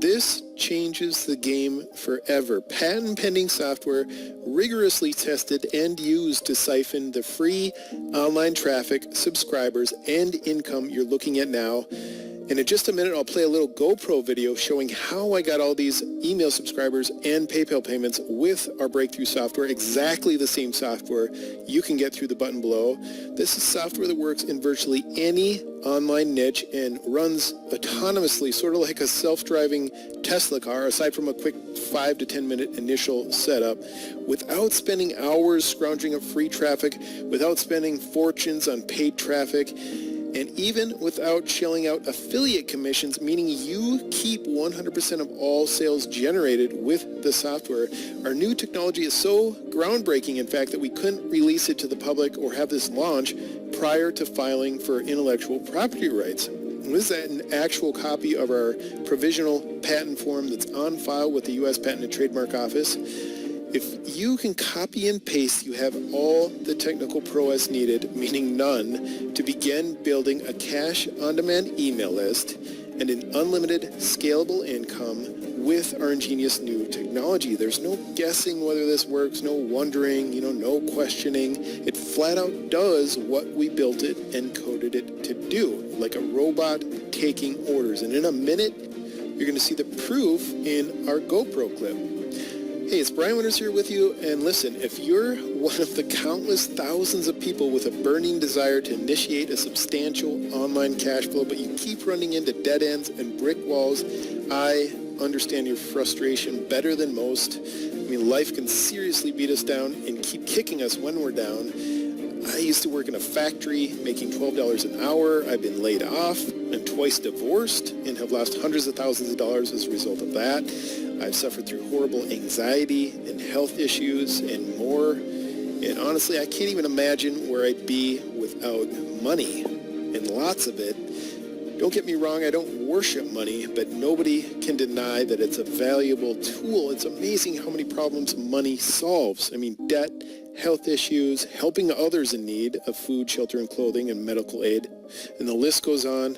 This changes the game forever. Patent-pending software rigorously tested and used to siphon the free online traffic, subscribers, and income you're looking at now. And in just a minute, I'll play a little GoPro video showing how I got all these email subscribers and PayPal payments with our breakthrough software, exactly the same software you can get through the button below. This is software that works in virtually any online niche and runs autonomously, sort of like a self-driving Tesla car, aside from a quick 5 to 10 minute initial setup, without spending hours scrounging up free traffic, without spending fortunes on paid traffic, and even without shelling out affiliate commissions, meaning you keep 100% of all sales generated with the software. Our new technology is so groundbreaking, in fact, that we couldn't release it to the public or have this launch prior to filing for intellectual property rights. And this is an actual copy of our provisional patent form that's on file with the U.S. Patent and Trademark Office. If you can copy and paste, you have all the technical prowess needed, meaning none, to begin building a cash on-demand email list and an unlimited scalable income with our ingenious new technology. There's no guessing whether this works, no wondering, no questioning. It flat out does what we built it and coded it to do, like a robot taking orders. And in a minute, you're going to see the proof in our GoPro clip. Hey, it's Brian Winters here with you, and listen, if you're one of the countless thousands of people with a burning desire to initiate a substantial online cash flow, but you keep running into dead ends and brick walls, I understand your frustration better than most. I mean, life can seriously beat us down and keep kicking us when we're down. I used to work in a factory making $12 an hour. I've been laid off and twice divorced and have lost hundreds of thousands of dollars as a result of that. I've suffered through horrible anxiety and health issues and more. And honestly, I can't even imagine where I'd be without money, and lots of it. Don't get me wrong, I don't worship money, but nobody can deny that it's a valuable tool. It's amazing how many problems money solves. I mean, debt, health issues, helping others in need of food, shelter, and clothing, and medical aid. And the list goes on.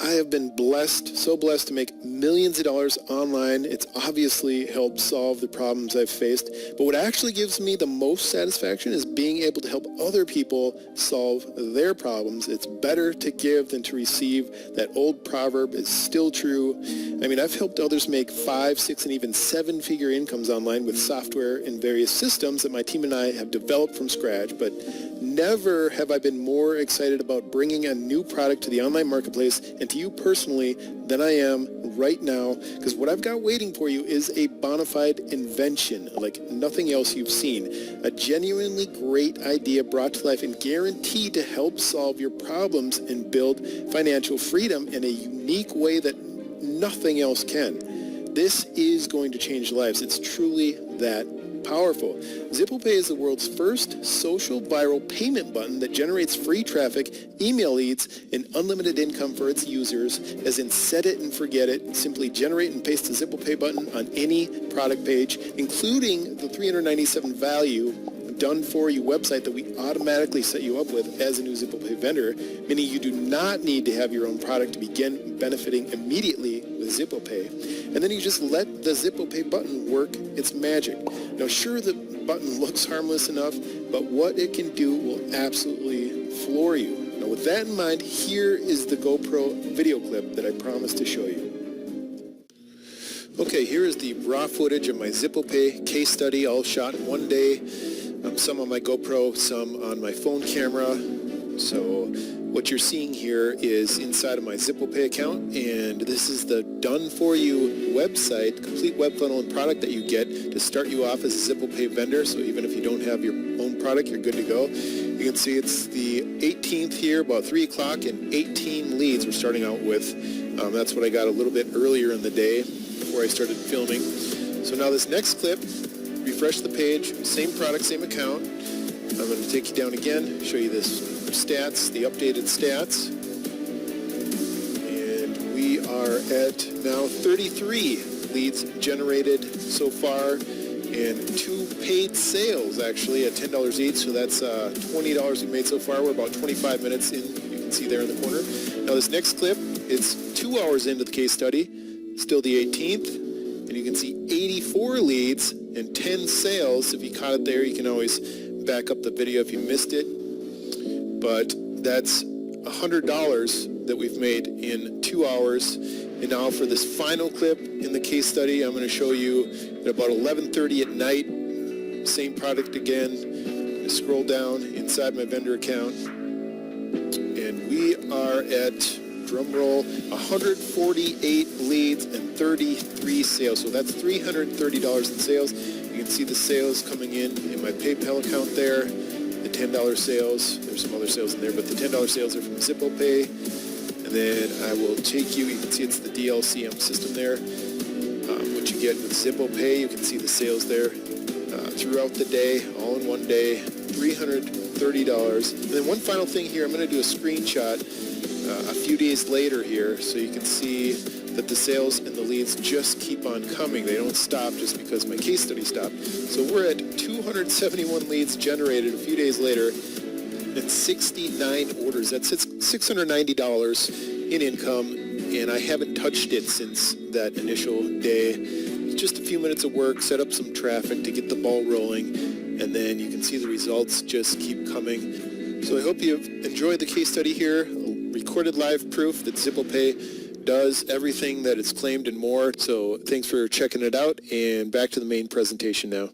I have been blessed, so blessed to make millions of dollars online. It's obviously helped solve the problems I've faced. But what actually gives me the most satisfaction is being able to help other people solve their problems. It's better to give than to receive. That old proverb is still true. I mean, I've helped others make 5, 6, and even 7-figure incomes online with software and various systems that my team and I have developed from scratch. But never have I been more excited about bringing a new product to the online marketplace and to you personally than I am right now, because what I've got waiting for you is a bona fide invention like nothing else you've seen. A genuinely great idea brought to life and guaranteed to help solve your problems and build financial freedom in a unique way that nothing else can. This is going to change lives. It's truly that powerful. ZipplePay is the world's first social viral payment button that generates free traffic, email leads, and unlimited income for its users, as in set it and forget it. Simply generate and paste the ZipplePay button on any product page, including the $397 value done for you website that we automatically set you up with as a new ZipplePay vendor, meaning you do not need to have your own product to begin benefiting immediately with ZipplePay. And then you just let the ZipplePay button work its magic. Now, sure, the button looks harmless enough, but what it can do will absolutely floor you. Now, with that in mind, here is the GoPro video clip that I promised to show you. Okay, here is the raw footage of my ZipplePay case study, all shot in one day. Some on my GoPro, some on my phone camera. So what you're seeing here is inside of my ZipplePay account, and this is the done-for-you website, complete web funnel and product that you get to start you off as a ZipplePay vendor. So even if you don't have your own product, you're good to go. You can see it's the 18th here, about 3 o'clock, and 18 leads we're starting out with. That's what I got a little bit earlier in the day before I started filming. So now this next clip, refresh the page, same product, same account. I'm going to take you down again, show you this stats, the updated stats. And we are at now 33 leads generated so far, and 2 paid sales actually at $10 each. So that's $20 we made so far. We're about 25 minutes in. You can see there in the corner. Now this next clip, it's 2 hours into the case study. Still the 18th, and you can see 84 leads and 10 sales. If you caught it there, you can always back up the video if you missed it. But that's $100 that we've made in 2 hours. And now for this final clip in the case study, I'm going to show you at about 11:30 at night, same product again. Scroll down inside my vendor account, and we are at, drum roll, 148 leads and 33 sales. So that's $330 in sales. You can see the sales coming in my PayPal account there. The $10 sales, there's some other sales in there, but the $10 sales are from ZippOPay. And then I will take you can see it's the DLCM system there. What you get with ZippOPay, you can see the sales there throughout the day, all in one day, $330. And then one final thing here, I'm going to do a screenshot a few days later here so you can see that the sales and the leads just keep on coming. They don't stop just because my case study stopped. So we're at 271 leads generated a few days later and 69 orders. That's $690 in income, and I haven't touched it since that initial day. Just a few minutes of work, set up some traffic to get the ball rolling, and then you can see the results just keep coming. So I hope you've enjoyed the case study here, recorded live proof that ZippOPay does everything that it's claimed and more. So thanks for checking it out, and back to the main presentation now.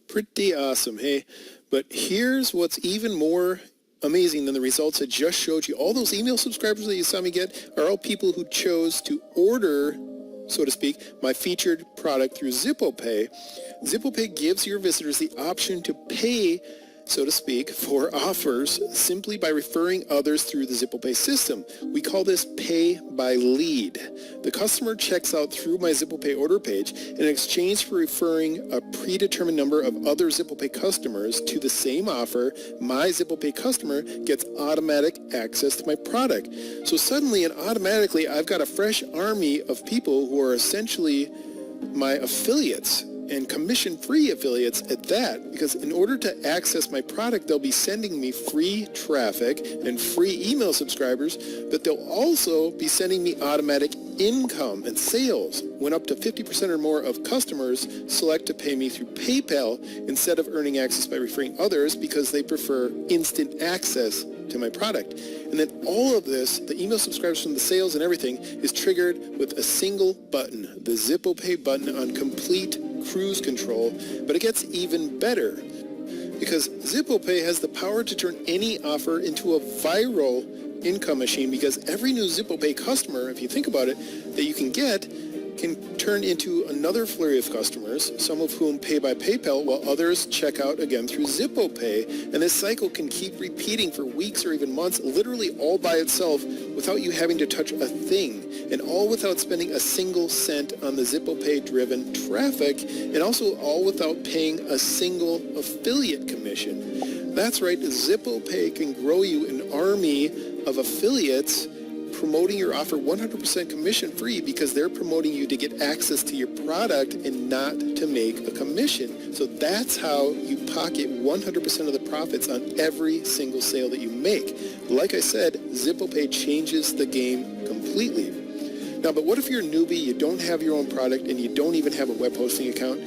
Pretty awesome, hey? But here's what's even more amazing than the results I just showed you. All those email subscribers that you saw me get are all people who chose to order, so to speak, my featured product through ZippOPay. ZippOPay gives your visitors the option to pay, so to speak, for offers simply by referring others through the ZippOPay system. We call this pay by lead. The customer checks out through my ZippOPay order page, and in exchange for referring a predetermined number of other ZippOPay customers to the same offer, my ZippOPay customer gets automatic access to my product. So suddenly and automatically, I've got a fresh army of people who are essentially my affiliates, and commission-free affiliates at that, because in order to access my product, they'll be sending me free traffic and free email subscribers, but they'll also be sending me automatic income and sales when up to 50% or more of customers select to pay me through PayPal instead of earning access by referring others because they prefer instant access to my product. And then all of this, the email subscribers from the sales and everything, is triggered with a single button, the ZippOPay button on complete cruise control. But it gets even better because ZippOPay has the power to turn any offer into a viral income machine, because every new ZippOPay customer, if you think about it, that you can get can turn into another flurry of customers, some of whom pay by PayPal while others check out again through ZippOPay. And this cycle can keep repeating for weeks or even months, literally all by itself without you having to touch a thing, and all without spending a single cent on the ZippOPay-driven traffic, and also all without paying a single affiliate commission. That's right, ZippOPay can grow you an army of affiliates promoting your offer 100% commission-free, because they're promoting you to get access to your product and not to make a commission. So that's how you pocket 100% of the profits on every single sale that you make. Like I said, ZippOPay changes the game completely. Now, but what if you're a newbie, you don't have your own product, and you don't even have a web hosting account?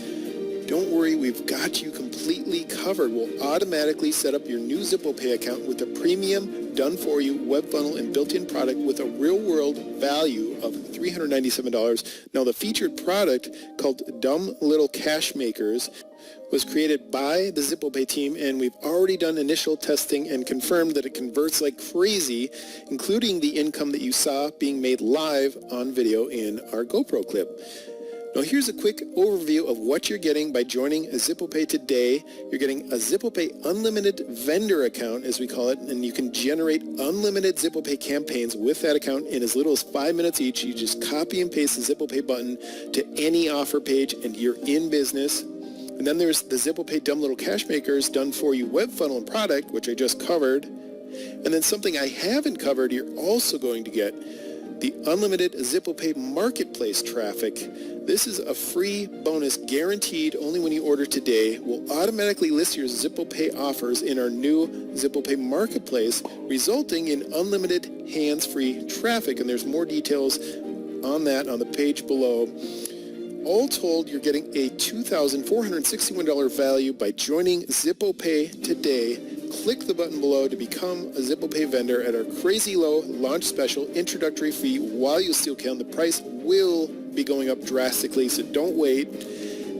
Don't worry, we've got you completely covered. We'll automatically set up your new ZippOPay account with a premium, done-for-you web funnel and built-in product with a real-world value of $397. Now, the featured product, called Dumb Little Cash Makers, was created by the ZippOPay team, and we've already done initial testing and confirmed that it converts like crazy, including the income that you saw being made live on video in our GoPro clip. Now, here's a quick overview of what you're getting by joining ZippOPay today. You're getting a ZippOPay Unlimited vendor account, as we call it, and you can generate unlimited ZippOPay campaigns with that account in as little as 5 minutes each. You just copy and paste the ZippOPay button to any offer page, and you're in business. And then there's the ZippOPay Dumb Little Cash Makers done-for-you web funnel and product, which I just covered. And then something I haven't covered, you're also going to get the unlimited ZippOPay marketplace traffic. This is a free bonus guaranteed only when you order today. We'll automatically list your ZippOPay offers in our new ZippOPay marketplace, resulting in unlimited hands-free traffic. And there's more details on that on the page below. All told, you're getting a $2,461 value by joining ZippOPay today. Click the button below to become a ZippOPay vendor at our crazy low launch special introductory fee while you still can. The price will be going up drastically, so don't wait.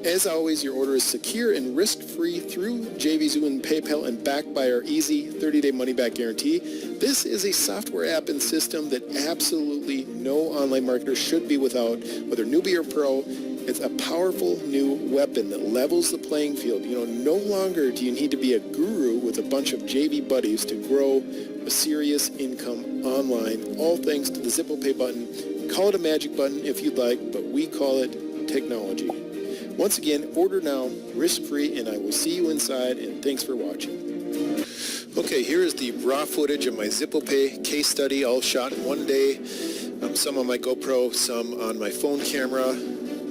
As always, your order is secure and risk-free through JVZoo and PayPal and backed by our easy 30-day money-back guarantee. This is a software app and system that absolutely no online marketer should be without, whether newbie or pro. It's a powerful new weapon that levels the playing field. You know, no longer do you need to be a guru with a bunch of JV buddies to grow a serious income online, all thanks to the ZippOPay button. Call it a magic button if you'd like, but we call it technology. Once again, order now, risk-free, and I will see you inside, and thanks for watching. Okay, here is the raw footage of my ZippOPay case study, all shot in one day. Some on my GoPro, some on my phone camera.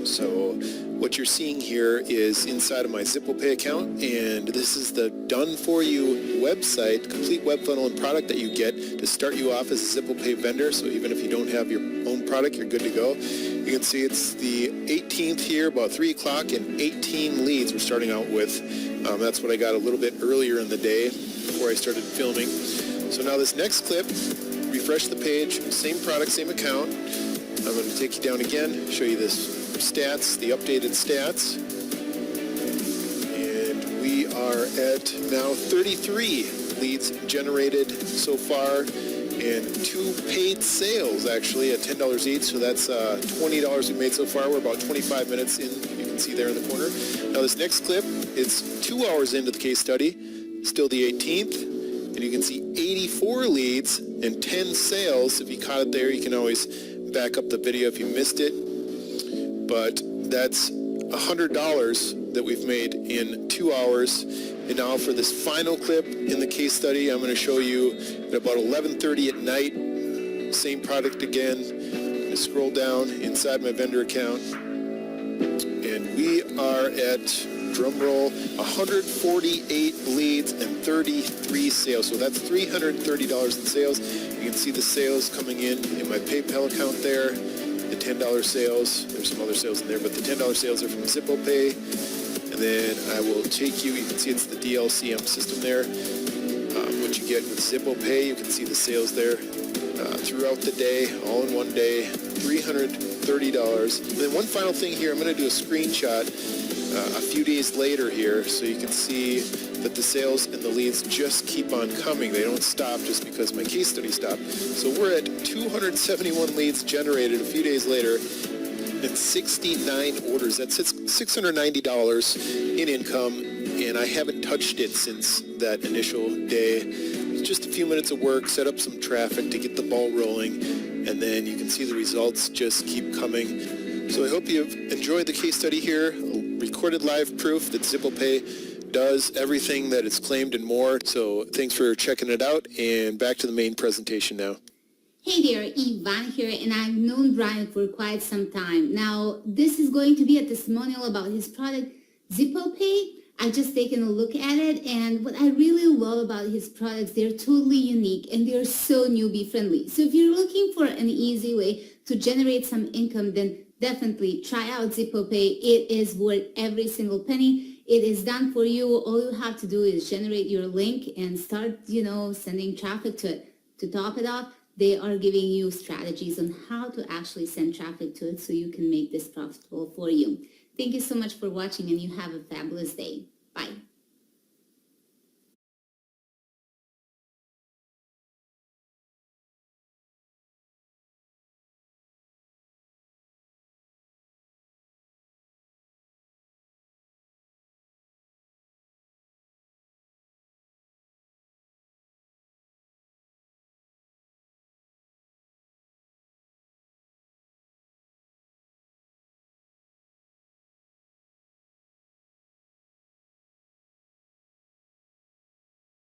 So what you're seeing here is inside of my ZippOPay account, and this is the done-for-you website, complete web funnel and product that you get to start you off as a ZippOPay vendor. So even if you don't have your own product, you're good to go. You can see it's the 18th here, about 3 o'clock, and 18 leads we're starting out with. That's what I got a little bit earlier in the day before I started filming. So now this next clip, refresh the page, same product, same account. I'm going to take you down again, show you this stats, the updated stats, and we are at now 33 leads generated so far and 2 paid sales actually at $10 each, so that's $20 we made so far. We're about 25 minutes in, you can see there in the corner. Now this next clip, it's 2 hours into the case study, still the 18th, and you can see 84 leads and 10 sales. If you caught it there, you can always back up the video if you missed it. But that's $100 that we've made in 2 hours. And now for this final clip in the case study, I'm going to show you at about 11:30 at night, same product again. I'm going to scroll down inside my vendor account, and we are at, drum roll, 148 leads and 33 sales. So that's $330 in sales. You can see the sales coming in my PayPal account there. The $10 sales, there's some other sales in there, but the $10 sales are from ZippOPay. And then I will take you can see it's the DLCM system there. What you get with ZippOPay, you can see the sales there throughout the day, all in one day, $330. And then one final thing here, I'm going to do a screenshot a few days later here so you can see that the sales and the leads just keep on coming. They don't stop just because my case study stopped. So we're at 271 leads generated a few days later and 69 orders. That's $690 in income, and I haven't touched it since that initial day. It's just a few minutes of work, set up some traffic to get the ball rolling, and then you can see the results just keep coming. So I hope you've enjoyed the case study here, recorded live proof that ZippOPay does everything that it's claimed and more. So thanks for checking it out, and back to the main presentation now. Hey there, Ivan here, and I've known Brian for quite some time. Now, this is going to be a testimonial about his product, ZippOPay. I've just taken a look at it, and what I really love about his products, they're totally unique, and they're so newbie friendly. So if you're looking for an easy way to generate some income, then definitely try out ZippOPay. It is worth every single penny. It is done for you. All you have to do is generate your link and start, sending traffic to it. To top it off, they are giving you strategies on how to actually send traffic to it so you can make this profitable for you. Thank you so much for watching, and you have a fabulous day. Bye.